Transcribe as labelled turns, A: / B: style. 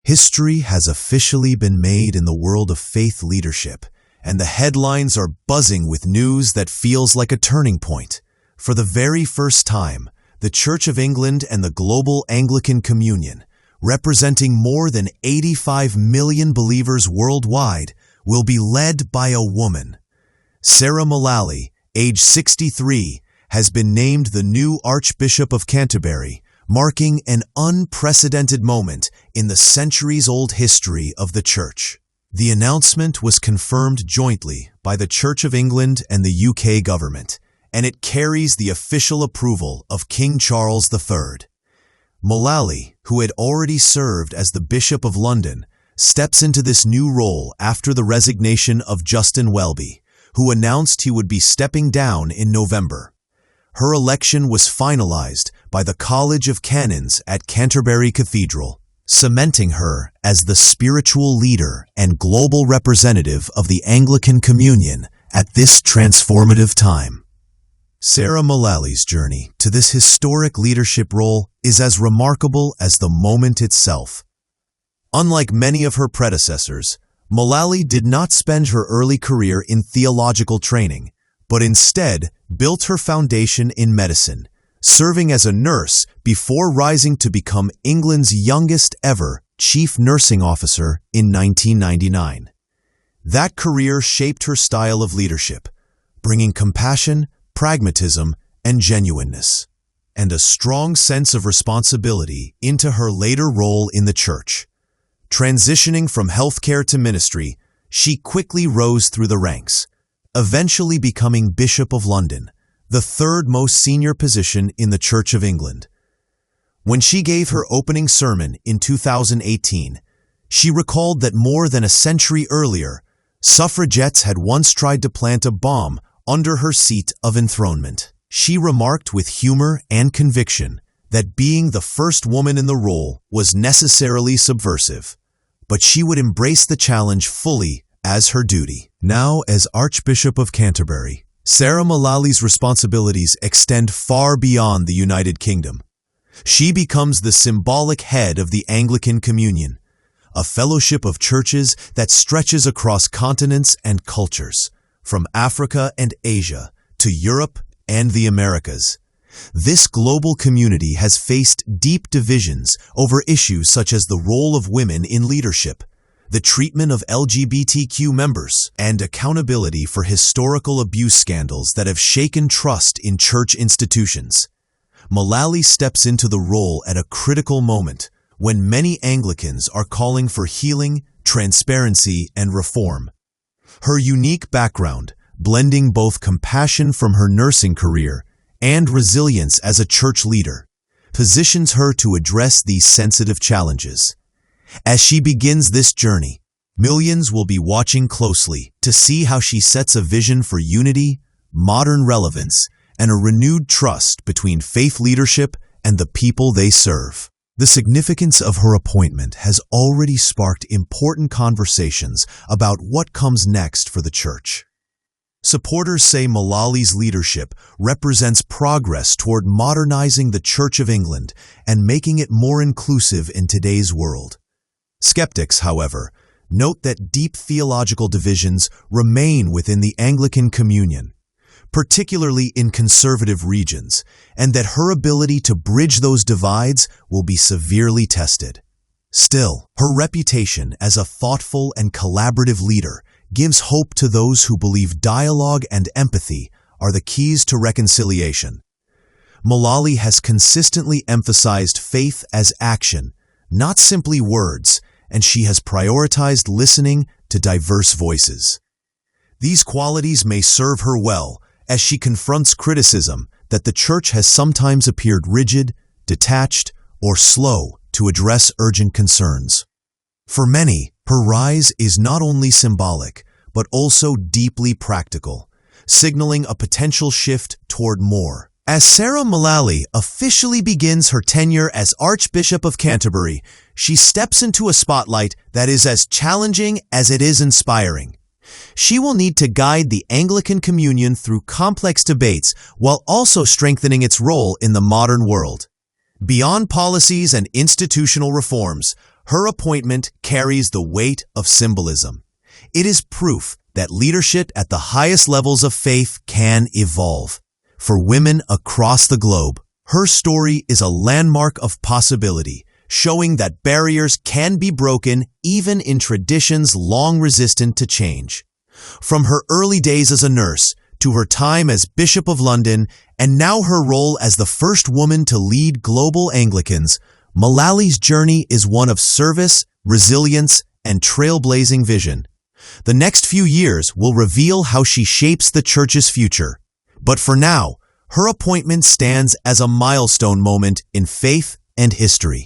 A: History has officially been made in the world of faith leadership, and the headlines are buzzing with news that feels like a turning point. For the very first time, the Church of England and the global Anglican Communion, representing more than 85 million believers worldwide, will be led by a woman. Sarah Mullally, age 63, has been named the new Archbishop of Canterbury, marking an unprecedented moment in the centuries-old history of the Church. The announcement was confirmed jointly by the Church of England and the UK government, and it carries the official approval of King Charles III. Mullally, who had already served as the Bishop of London, steps into this new role after the resignation of Justin Welby, who announced he would be stepping down in November. Her election was finalized by the College of Canons at Canterbury Cathedral, cementing her as the spiritual leader and global representative of the Anglican Communion at this transformative time. Sarah Mullally's journey to this historic leadership role is as remarkable as the moment itself. Unlike many of her predecessors, Mullally did not spend her early career in theological training, but instead built her foundation in medicine, serving as a nurse before rising to become England's youngest ever chief nursing officer in 1999. That career shaped her style of leadership, bringing compassion, pragmatism, and genuineness, and a strong sense of responsibility into her later role in the Church. Transitioning from healthcare to ministry, she quickly rose through the ranks, eventually becoming Bishop of London, the third most senior position in the Church of England. When she gave her opening sermon in 2018, she recalled that more than a century earlier, suffragettes had once tried to plant a bomb under her seat of enthronement. She remarked with humor and conviction that being the first woman in the role was necessarily subversive, but she would embrace the challenge fully as her duty. Now, as Archbishop of Canterbury, Sarah Mullally's responsibilities extend far beyond the United Kingdom. She becomes the symbolic head of the Anglican Communion, a fellowship of churches that stretches across continents and cultures, from Africa and Asia to Europe and the Americas. This global community has faced deep divisions over issues such as the role of women in leadership, the treatment of LGBTQ members, and accountability for historical abuse scandals that have shaken trust in church institutions. Mullally steps into the role at a critical moment when many Anglicans are calling for healing, transparency, and reform. Her unique background, blending both compassion from her nursing career and resilience as a church leader, positions her to address these sensitive challenges. As she begins this journey, millions will be watching closely to see how she sets a vision for unity, modern relevance, and a renewed trust between faith leadership and the people they serve. The significance of her appointment has already sparked important conversations about what comes next for the Church. Supporters say Mullally's leadership represents progress toward modernizing the Church of England and making it more inclusive in today's world. Skeptics, however, note that deep theological divisions remain within the Anglican Communion, particularly in conservative regions, and that her ability to bridge those divides will be severely tested. Still, her reputation as a thoughtful and collaborative leader gives hope to those who believe dialogue and empathy are the keys to reconciliation. Mullally has consistently emphasized faith as action, not simply words, and she has prioritized listening to diverse voices. These qualities may serve her well as she confronts criticism that the Church has sometimes appeared rigid, detached, or slow to address urgent concerns. For many, her rise is not only symbolic, but also deeply practical, signaling a potential shift toward more. As Sarah Mullally officially begins her tenure as Archbishop of Canterbury, she steps into a spotlight that is as challenging as it is inspiring. She will need to guide the Anglican Communion through complex debates while also strengthening its role in the modern world. Beyond policies and institutional reforms, Her appointment carries the weight of symbolism. It is proof that leadership at the highest levels of faith can evolve. For women across the globe, her story is a landmark of possibility, showing that barriers can be broken even in traditions long resistant to change. From her early days as a nurse, to her time as Bishop of London, and now her role as the first woman to lead global Anglicans, Malali's journey is one of service, resilience, and trailblazing vision. The next few years will reveal how she shapes the Church's future. But for now, her appointment stands as a milestone moment in faith and history.